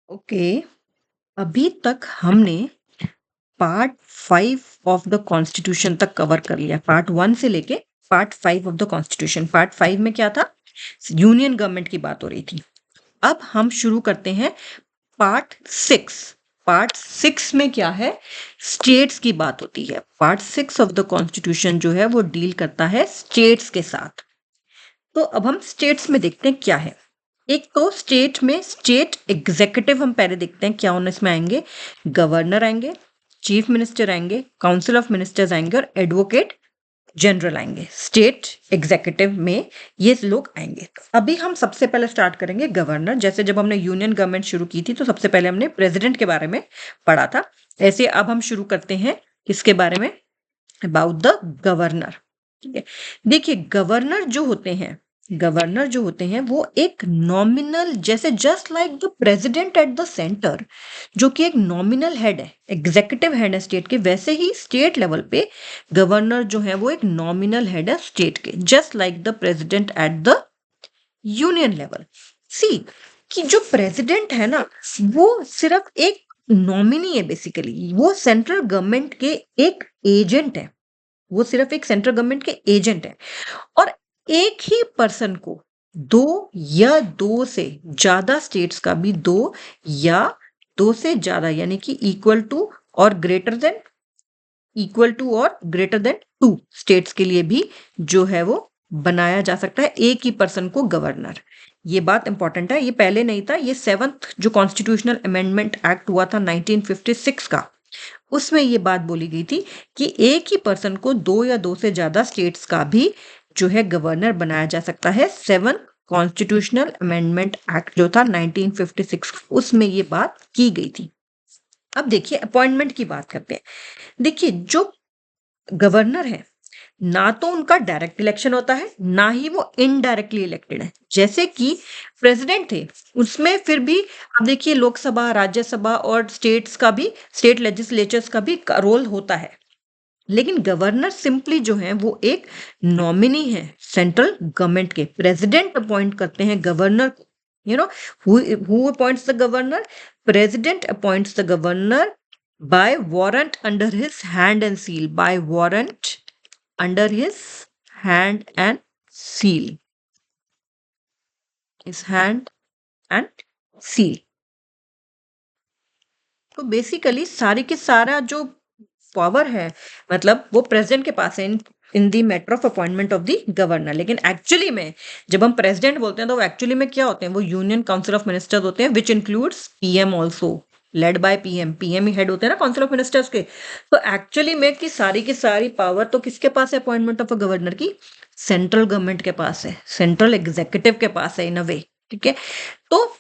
Okay. अभी तक हमने पार्ट 5 ऑफ द कॉन्स्टिट्यूशन तक कवर कर लिया। पार्ट 1 से लेके part 5 of the constitution. Part 5 में क्या था? यूनियन गवर्नमेंट की बात हो रही थी। अब हम शुरू करते हैं पार्ट 6। पार्ट 6 में क्या है? स्टेट्स की बात होती है। पार्ट 6 ऑफ द कॉन्स्टिट्यूशन जो है वो डील करता है स्टेट्स के साथ। तो अब हम स्टेट्स में देखते हैं क्या है। एक तो स्टेट में स्टेट एग्जीक्यूटिव हम पहले देखते हैं क्या होना इसमें आएंगे। गवर्नर आएंगे, चीफ मिनिस्टर आएंगे, काउंसिल ऑफ मिनिस्टर्स आएंगे और एडवोकेट जनरल आएंगे। स्टेट एग्जीक्यूटिव में ये लोग आएंगे। तो अभी हम सबसे पहले स्टार्ट करेंगे गवर्नर। जैसे जब हमने यूनियन गवर्नमेंट शुरू की थी तो सबसे पहले हमने प्रेसिडेंट के बारे में पढ़ा था। ऐसे अब हम शुरू करते हैं किसके बारे में? About the governor. ठीक है, देखिए गवर्नर जो होते हैं वो एक नॉमिनल, जैसे just like the president at the centre, जो कि एक नॉमिनल हेड है, एग्जीक्यूटिव हेड है स्टेट के, वैसे ही स्टेट लेवल पे गवर्नर जो है वो एक नॉमिनल हेड है स्टेट के, just like the president at the union level. See कि जो प्रेसिडेंट है ना, वो सिर्फ एक नॉमिनी है। बेसिकली वो सेंट्रल गवर्नमेंट के एक एजेंट है। वो सिर्फ एक सेंट्रल गवर्नमेंट के एजेंट है। और एक ही पर्सन को दो या दो से ज्यादा स्टेट्स का भी, दो या दो से ज्यादा यानी कि इक्वल टू और ग्रेटर देन 2 स्टेट्स के लिए भी जो है वो बनाया जा सकता है, एक ही पर्सन को गवर्नर। ये बात इंपॉर्टेंट है, ये पहले नहीं था। ये 7th जो कॉन्स्टिट्यूशनल अमेंडमेंट एक्ट हुआ था 1956 का, उसमें ये बात बोली गई थी कि एक ही पर्सन को दो या दो से ज्यादा स्टेट्स का भी जो है गवर्नर बनाया जा सकता है। 7th कॉन्स्टिट्यूशनल अमेंडमेंट एक्ट जो था 1956, उसमें ये बात की गई थी। अब देखिए अपॉइंटमेंट की बात करते हैं। देखिए जो गवर्नर है, ना तो उनका डायरेक्ट इलेक्शन होता है, ना ही वो इनडायरेक्टली इलेक्टेड है जैसे कि प्रेसिडेंट थे। उसमें फिर भी अब देखिए लोकसभा, राज्यसभा और स्टेट्स का भी, स्टेट लेजिस्लेचर्स का भी रोल होता है। लेकिन गवर्नर सिंपली जो है वो एक नॉमिनी है सेंट्रल गवर्नमेंट के। प्रेसिडेंट अपॉइंट करते हैं गवर्नर को। You know who appoints the governor? President appoints the governor by warrant under his hand and seal. By warrant under his hand and seal. His hand and seal. तो basically सारी की सारा जो power है, मतलब वो president के पास है in the matter of appointment of the governor. लेकिन एक्चुअली में जब हम प्रेसिडेंट बोलते हैं तो वो एक्चुअली में क्या होते हैं? वो यूनियन काउंसिल ऑफ मिनिस्टर्स होते हैं, which includes PM also, led by PM. PM he head होते हैं ना काउंसिल ऑफ मिनिस्टर्स के। तो एक्चुअली में की सारी पावर तो किसके पास है अपॉइंटमेंट ऑफ अ गवर्नर की? सेंट्रल गवर्नमेंट के पास है, सेंट्रल एग्जीक्यूटिव के पास है इन अ वे। ठीक है, तो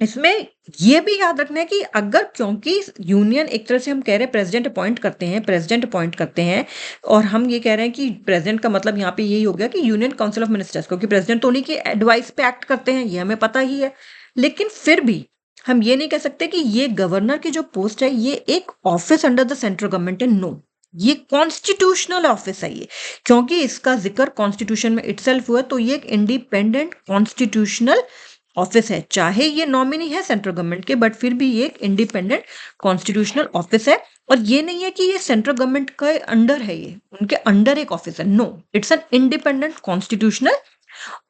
इसमें ये भी याद रखना है कि अगर, क्योंकि यूनियन एक तरह से हम कह रहे हैं प्रेसिडेंट अपॉइंट करते हैं, और हम ये कह रहे हैं कि प्रेसिडेंट का मतलब यहाँ पे यही हो गया कि यूनियन काउंसिल ऑफ मिनिस्टर्स, क्योंकि प्रेसिडेंट तो उन्हीं की एडवाइस पे एक्ट करते हैं, ये हमें पता ही है। लेकिन फिर भी हम ये नहीं कह सकते कि ये गवर्नर की जो पोस्ट है ये एक office under the central government है। नो, ये कॉन्स्टिट्यूशनल ऑफिस है ये, क्योंकि इसका जिक्र कॉन्स्टिट्यूशन में इटसेल्फ हुआ। तो ये एक इंडिपेंडेंट कॉन्स्टिट्यूशनल ऑफिस है, चाहे ये नॉमिनी है सेंट्रल गवर्नमेंट के, बट फिर भी ये एक इंडिपेंडेंट कॉन्स्टिट्यूशनल ऑफिस है। और ये नहीं है कि ये सेंट्रल गवर्नमेंट के अंडर है, ये उनके अंडर एक ऑफिस है। No, it's an independent constitutional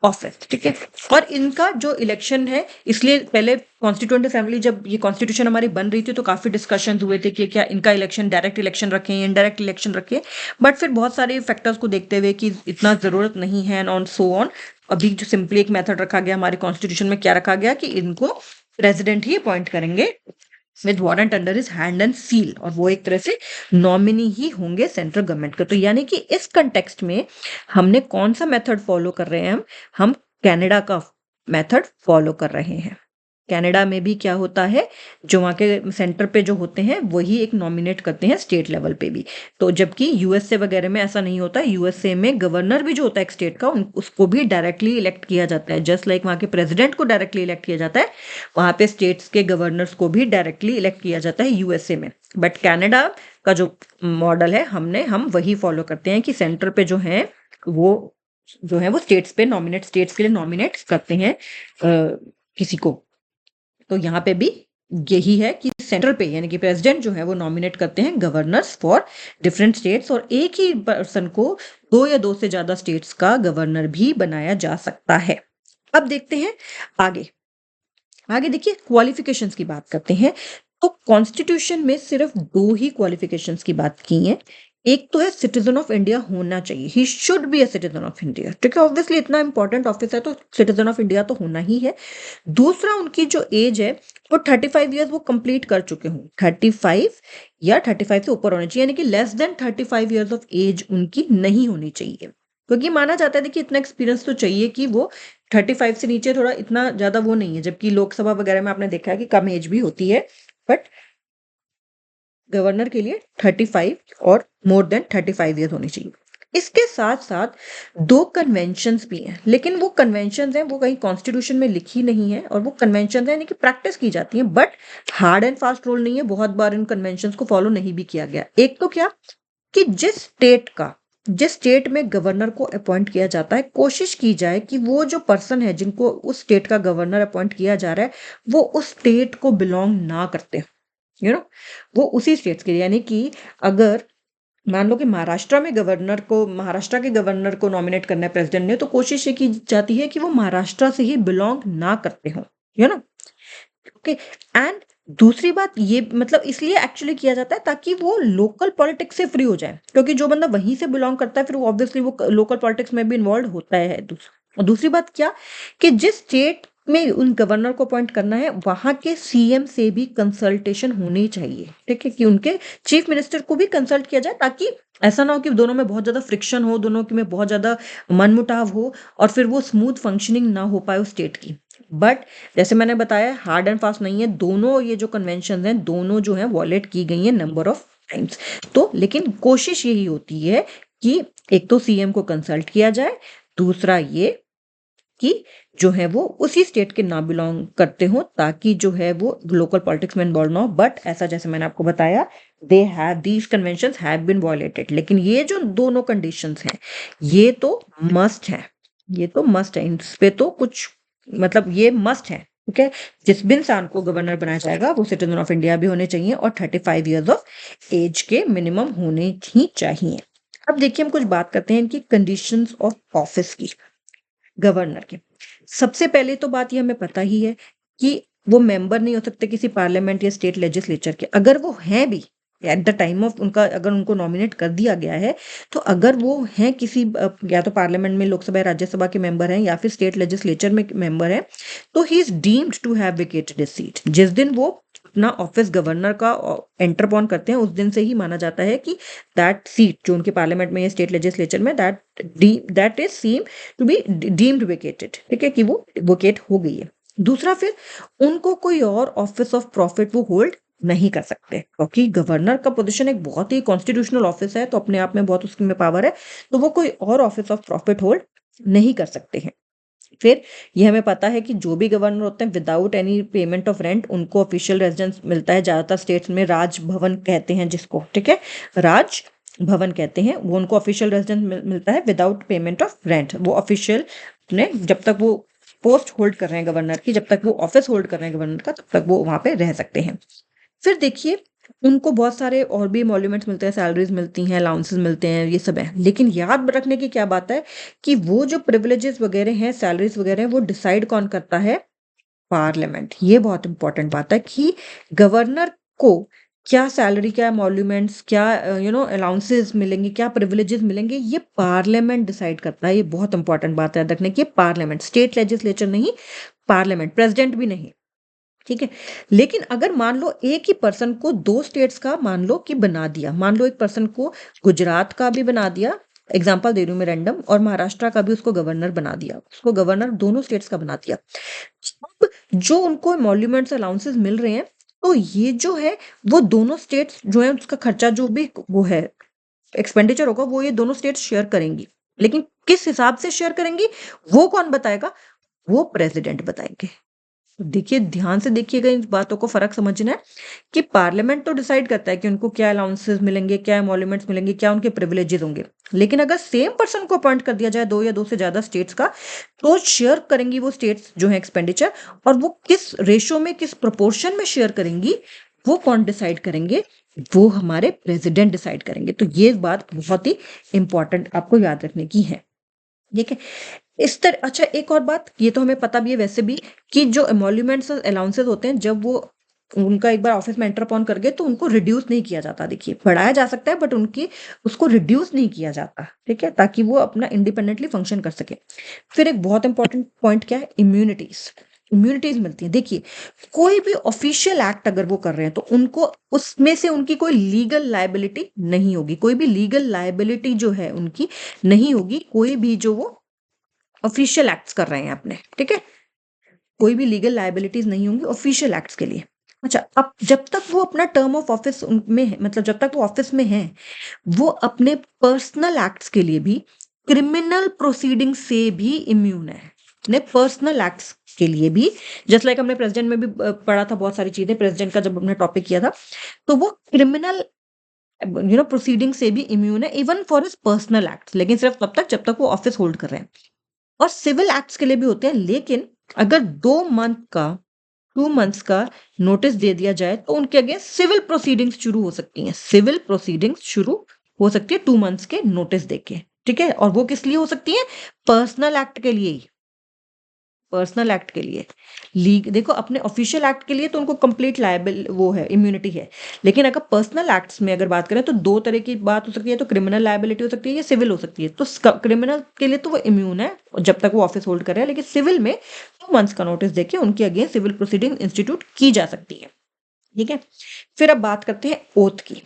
office. ठीक है, और इनका जो इलेक्शन है, इसलिए पहले कॉन्स्टिट्यूएंट असेंबली जब ये कॉन्स्टिट्यूशन हमारी बन रही थी तो काफी डिस्कशन हुए थे कि क्या इनका इलेक्शन डायरेक्ट इलेक्शन रखें, इनडायरेक्ट इलेक्शन रखें। बट फिर बहुत सारे फैक्टर्स को देखते हुए कि इतना जरूरत नहीं है एंड ऑन सो ऑन, अभी जो सिंपली एक मेथड रखा गया हमारे कॉन्स्टिट्यूशन में, क्या रखा गया कि इनको प्रेसिडेंट ही अपॉइंट करेंगे with warrant under his hand and seal, और वो एक तरह से नॉमिनी ही होंगे सेंट्रल गवर्नमेंट के। तो यानी कि इस कंटेक्स्ट में हमने कौन सा मेथड फॉलो कर रहे हैं? हम कनाडा का मेथड फॉलो कर रहे हैं। कनाडा में भी क्या होता है, जो वहाँ के सेंटर पे जो होते हैं वही एक नॉमिनेट करते हैं स्टेट लेवल पे भी। तो जबकि यूएसए वगैरह में ऐसा नहीं होता। यूएसए में गवर्नर भी जो होता है एक स्टेट का, उसको भी डायरेक्टली इलेक्ट किया जाता है। जस्ट लाइक वहाँ के प्रेसिडेंट को डायरेक्टली इलेक्ट किया जाता है, वहाँ पे स्टेट्स के गवर्नर्स को भी डायरेक्टली इलेक्ट किया जाता है यूएसए में। बट कनाडा का जो मॉडल है हम वही फॉलो करते हैं कि सेंटर पे जो है वो स्टेट्स पे नॉमिनेट, स्टेट्स के लिए नॉमिनेट करते हैं किसी को। तो यहाँ पे भी यही है कि सेंट्रल पे यानी कि प्रेसिडेंट जो है वो नॉमिनेट करते हैं गवर्नर्स फॉर डिफरेंट स्टेट्स, और एक ही पर्सन को दो या दो से ज्यादा स्टेट्स का गवर्नर भी बनाया जा सकता है। अब देखते हैं आगे। आगे देखिए क्वालिफिकेशंस की बात करते हैं। तो कॉन्स्टिट्यूशन में सिर्फ दो ही क्वालिफिकेशंस की बात की है। एक तो है सिटीजन ऑफ इंडिया होना चाहिए, he should be a citizen of India, ठीक है। ऑब्वियसली इतना इंपॉर्टेंट ऑफिस है तो सिटीजन ऑफ इंडिया तो होना ही है। दूसरा, उनकी जो एज है वो 35 ईयर्स वो कंप्लीट कर चुके हों, 35 या 35 से ऊपर होनी चाहिए, यानी कि less than 35 years of age उनकी नहीं होनी चाहिए। क्योंकि माना जाता है देखिए इतना एक्सपीरियंस तो चाहिए कि वो 35 से नीचे थोड़ा इतना ज्यादा वो नहीं है, जबकि लोकसभा वगैरह में आपने देखा है कि कम एज भी होती है, बट गवर्नर के लिए 35 और मोर देन 35 ईयर्स होनी चाहिए। इसके साथ साथ दो कन्वेंशंस भी हैं, लेकिन वो कन्वेंशंस हैं वो कहीं कॉन्स्टिट्यूशन में लिखी नहीं है, और वो कन्वेंशंस हैं यानी कि प्रैक्टिस की जाती है, but hard and fast rule नहीं है। बहुत बार इन कन्वेंशंस को फॉलो नहीं भी किया गया। एक तो क्या कि जिस स्टेट में गवर्नर को अपॉइंट किया जाता है, कोशिश की जाए कि वो जो पर्सन है जिनको उस स्टेट का गवर्नर अपॉइंट किया जा रहा है वो उस स्टेट को बिलोंग ना करते, वो उसी स्टेट के लिए, यानी कि अगर मान लो कि महाराष्ट्र के गवर्नर को नॉमिनेट करना है प्रेसिडेंट ने, तो कोशिश ये की जाती है कि वो महाराष्ट्र से ही बिलोंग ना करते हो, यू नो ओके। एंड दूसरी बात ये मतलब इसलिए एक्चुअली किया जाता है ताकि वो लोकल पॉलिटिक्स से फ्री हो जाए, क्योंकि जो बंदा वहीं से बिलोंग करता है फिर वो ऑब्वियसली वो लोकल पॉलिटिक्स में भी इन्वॉल्व होता है। और दूसरी बात क्या कि जिस स्टेट में उन गवर्नर को अपॉइंट करना है वहां के सीएम से भी कंसल्टेशन होनी चाहिए, ठीक है, कि उनके चीफ मिनिस्टर को भी कंसल्ट किया जाए, ताकि ऐसा ना हो कि दोनों में बहुत ज्यादा फ्रिक्शन हो, दोनों के में बहुत ज्यादा मनमुटाव हो, और फिर वो स्मूथ फंक्शनिंग ना हो पाए उस स्टेट की। बट जैसे मैंने बताया हार्ड एंड फास्ट नहीं है, दोनों ये जो कन्वेंशन हैं दोनों जो है वॉलेट की गई हैं नंबर ऑफ टाइम्स। तो लेकिन कोशिश यही होती है कि एक तो सीएम को कंसल्ट किया जाए, दूसरा ये कि जो है वो उसी स्टेट के ना बिलोंग करते हो, ताकि जो है वो लोकल पॉलिटिक्स में इन्वॉल्व ना हो। बट ऐसा जैसे मैंने आपको बताया they have these conventions have been violated, लेकिन ये जो दोनों कंडीशंस हैं ये तो मस्ट है, ये तो मस्ट है, इस पे तो कुछ मतलब ये मस्ट है, ठीक है। जिस भी इंसान को गवर्नर बनाया जाएगा वो सिटीजन ऑफ इंडिया भी होने चाहिए और 35 ईयर्स ऑफ एज के मिनिमम होने ही चाहिए। अब देखिए हम कुछ बात करते हैं इनकी कंडीशंस ऑफ ऑफिस की गवर्नर के। सबसे पहले तो बात ये हमें पता ही है कि वो मेंबर नहीं हो सकते किसी पार्लियामेंट या स्टेट लेजिस्लेचर के। अगर वो हैं भी एट द टाइम ऑफ उनका अगर उनको नॉमिनेट कर दिया गया है, तो अगर वो हैं किसी या तो पार्लियामेंट में लोकसभा या राज्यसभा के मेंबर हैं या फिर स्टेट लेजिस्लेचर में मेंबर हैं, तो he is deemed to have vacated his seat. जिस दिन वो अपना ऑफिस गवर्नर का एंटर अपॉन करते हैं उस दिन से ही माना जाता है कि दैट सीट जो उनके पार्लियामेंट में या स्टेट लेजिस्लेचर में that is seem to be deemed vacated, ठीक है, कि वो वेकेट हो गई है। दूसरा, फिर उनको कोई और ऑफिस ऑफ प्रॉफिट वो होल्ड नहीं कर सकते, क्योंकि गवर्नर का पोजीशन एक बहुत ही कॉन्स्टिट्यूशनल ऑफिस है, तो अपने आप में बहुत उसमें पावर है, तो वो कोई और ऑफिस ऑफ प्रॉफिट होल्ड नहीं कर सकते हैं। फिर ये हमें पता है कि जो भी गवर्नर होते हैं without any payment of rent उनको ऑफिशियल रेजिडेंस मिलता है, ज्यादातर स्टेट्स में राजभवन कहते हैं जिसको, ठीक है, राज भवन कहते हैं, वो उनको ऑफिशियल रेजिडेंस मिलता है विदाउट पेमेंट ऑफ रेंट। वो ऑफिशियल ने जब तक वो पोस्ट होल्ड कर रहे हैं गवर्नर की, जब तक वो ऑफिस होल्ड कर रहे हैं गवर्नर का, तब तक वो वहां पे रह सकते हैं। फिर देखिए उनको बहुत सारे और भी एमोल्यूमेंट्स मिलते हैं, सैलरीज मिलती हैं, अलाउंसेस मिलते हैं, ये सब है। लेकिन याद रखने की क्या बात है कि वो जो प्रिविलेजेस वगैरह हैं, सैलरीज वगैरह हैं, वो डिसाइड कौन करता है? पार्लियामेंट। ये बहुत इंपॉर्टेंट बात है कि गवर्नर को क्या सैलरी, क्या एमोल्यूमेंट्स, क्या अलाउंसेस मिलेंगे, क्या प्रिविलेजेस मिलेंगे, ये पार्लियामेंट डिसाइड करता है। ये बहुत इंपॉर्टेंट बात है याद रखने की, पार्लियामेंट, स्टेट लेजिस्लेचर नहीं, पार्लियामेंट, प्रेसिडेंट भी नहीं, ठीक है। लेकिन अगर मान लो एक ही पर्सन को दो स्टेट्स का मान लो कि बना दिया, मान लो एक पर्सन को गुजरात का भी बना दिया, एग्जाम्पल दे रही हूँ मैं रैंडम, और महाराष्ट्र का भी उसको गवर्नर बना दिया, उसको गवर्नर दोनों स्टेट्स का बना दिया, अब जो उनको एमोल्यूमेंट्स अलाउंसेस मिल रहे हैं, तो ये जो है वो दोनों स्टेट्स जो है उसका खर्चा जो भी वो है एक्सपेंडिचर होगा वो ये दोनों स्टेट्स शेयर करेंगी। लेकिन किस हिसाब से शेयर करेंगी वो कौन बताएगा? वो प्रेसिडेंट बताएंगे। देखिए, ध्यान से देखिएगा, इन बातों को फ़र्क समझना है कि पार्लियामेंट तो डिसाइड करता है कि उनको क्या अलाउंसेस मिलेंगे, क्या एमोल्यूमेंट्स मिलेंगे, क्या उनके प्रिविलेजेस होंगे। लेकिन अगर सेम पर्सन को अपॉइंट कर दिया जाए 2 या 2 से ज़्यादा स्टेट्स का, तो शेयर करेंगी वो स्टेट्स जो है एक्सपेंडिचर, और वो किस रेशो में, किस प्रोपोर्शन में शेयर करेंगी, वो कौन डिसाइड करेंगे? वो हमारे प्रेज़िडेंट डिसाइड करेंगे। तो ये बात बहुत ही इम्पोर्टेंट आपको याद रखने की है। ठीक है? इस तरह अच्छा, एक और बात, ये तो हमें पता भी है वैसे भी, कि जो एमोल्यूमेंट्स और अलाउंसेस होते हैं, जब वो उनका एक बार ऑफिस में एंटर अपॉन कर गए, तो उनको रिड्यूस नहीं किया जाता। देखिए, बढ़ाया जा सकता है, बट उनकी उसको रिड्यूस नहीं किया जाता, ठीक है, ताकि वो अपना इंडिपेंडेंटली फंक्शन कर सके। फिर एक बहुत इंपॉर्टेंट पॉइंट क्या है, इम्यूनिटीज। इम्यूनिटीज मिलती है। देखिए, कोई भी ऑफिशियल एक्ट अगर वो कर रहे हैं, तो उनको उसमें से उनकी कोई लीगल लायबिलिटी नहीं होगी। कोई भी लीगल लायबिलिटी जो है उनकी नहीं होगी, कोई भी जो वो ऑफिशियल एक्ट्स कर रहे हैं अपने, ठीक है? कोई भी लीगल लायबिलिटीज नहीं होंगी ऑफिशियल एक्ट्स के लिए। अच्छा, अब जब तक वो अपना टर्म ऑफ ऑफिस में है, मतलब जब तक वो ऑफिस में है, वो अपने पर्सनल एक्ट्स के लिए भी क्रिमिनल प्रोसीडिंग से भी इम्यून है। अपने पर्सनल एक्ट्स के लिए भी, जस्ट लाइक हमने प्रेसिडेंट में भी पढ़ा था बहुत सारी चीजें, प्रेसिडेंट का जब हमने टॉपिक किया था, तो वो क्रिमिनल प्रोसीडिंग से भी इम्यून है, even for his personal acts, लेकिन सिर्फ तब तक जब तक वो ऑफिस होल्ड कर रहे हैं। और सिविल एक्ट्स के लिए भी होते हैं, लेकिन अगर 2 मंथ्स का नोटिस दे दिया जाए, तो उनके अगेंस्ट सिविल प्रोसीडिंग्स शुरू हो सकती हैं। सिविल प्रोसीडिंग्स शुरू हो सकती है 2 मंथ्स के नोटिस देके, ठीक है? और वो किस लिए हो सकती है? पर्सनल एक्ट के लिए ही। पर्सनल एक्ट के लिए। लीग देखो, अपने ऑफिशियल एक्ट के लिए तो उनको कंप्लीट लायबल वो है, इम्यूनिटी है। लेकिन अगर पर्सनल एक्ट्स में अगर बात करें, तो 2 तरह की बात हो सकती है, तो क्रिमिनल लायबिलिटी हो सकती है या सिविल हो सकती है। तो क्रिमिनल के लिए तो वो इम्यून है जब तक वो ऑफिस होल्ड कर रहे हैं, लेकिन सिविल में 2 मंथ्स का नोटिस देके उनके अगेंस्ट सिविल प्रोसीडिंग इंस्टीट्यूट की जा सकती है। ठीक है? फिर अब बात करते हैं ओथ की।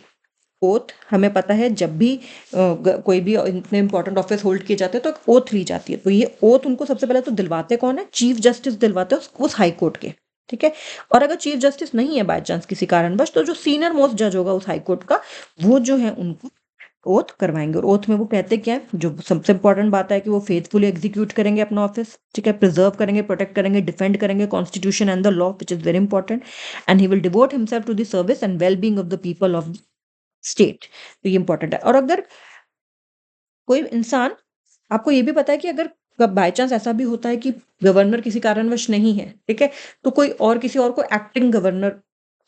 ओथ हमें पता है, जब भी कोई भी इतने इंपॉर्टेंट ऑफिस होल्ड किए जाते हैं, तो एक ओथ ली जाती है। तो ये ओथ उनको सबसे पहले तो दिलवाते कौन है? चीफ जस्टिस दिलवाते हैं उस हाई कोर्ट के, ठीक है? और अगर चीफ जस्टिस नहीं है बाय चांस किसी कारणवश, तो जो सीनियर मोस्ट जज होगा उस हाई कोर्ट का, वो जो है उनको ओथ करवाएंगे। और ओथ में वो कहते क्या है, जो सबसे इंपॉर्टेंट बात है कि वो फेथफुली एग्जीक्यूट करेंगे अपना ऑफिस, ठीक है, प्रिजर्व करेंगे, प्रोटेक्ट करेंगे, डिफेंड करेंगे constitution and the law, which is very important, and he will devote himself to the service and well being of the people of state. तो ये इंपॉर्टेंट है। और अगर कोई इंसान, आपको ये भी पता है कि अगर बाय चांस ऐसा भी होता है कि गवर्नर किसी कारणवश नहीं है, ठीक है, तो कोई और किसी और को एक्टिंग गवर्नर,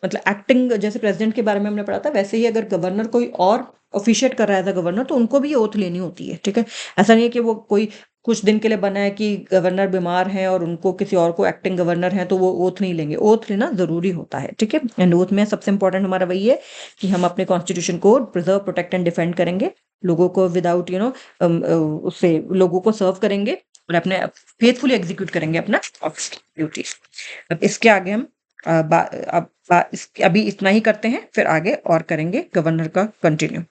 मतलब एक्टिंग, जैसे प्रेसिडेंट के बारे में हमने पढ़ा था, वैसे ही अगर गवर्नर कोई और ऑफिशिएट कर रहा है एज अ गवर्नर, तो उनको भी ये ओथ लेनी होती है, ठीक है? ऐसा नहीं है कि वो कोई कुछ दिन के लिए बना है कि गवर्नर बीमार है और उनको किसी और को एक्टिंग गवर्नर है, तो वो ओथ नहीं लेंगे। ओथ लेना जरूरी होता है, ठीक है? एंड ओथ में सबसे इंपॉर्टेंट हमारा वही है कि हम अपने कॉन्स्टिट्यूशन को प्रिजर्व, प्रोटेक्ट एंड डिफेंड करेंगे, लोगों को विदाउट उससे लोगों को सर्व करेंगे, और अपने फेथफुली एग्जीक्यूट करेंगे अपना ऑफिस ड्यूटी। अब इसके आगे हम अभी इतना ही करते हैं, फिर आगे और करेंगे गवर्नर का कंटिन्यू।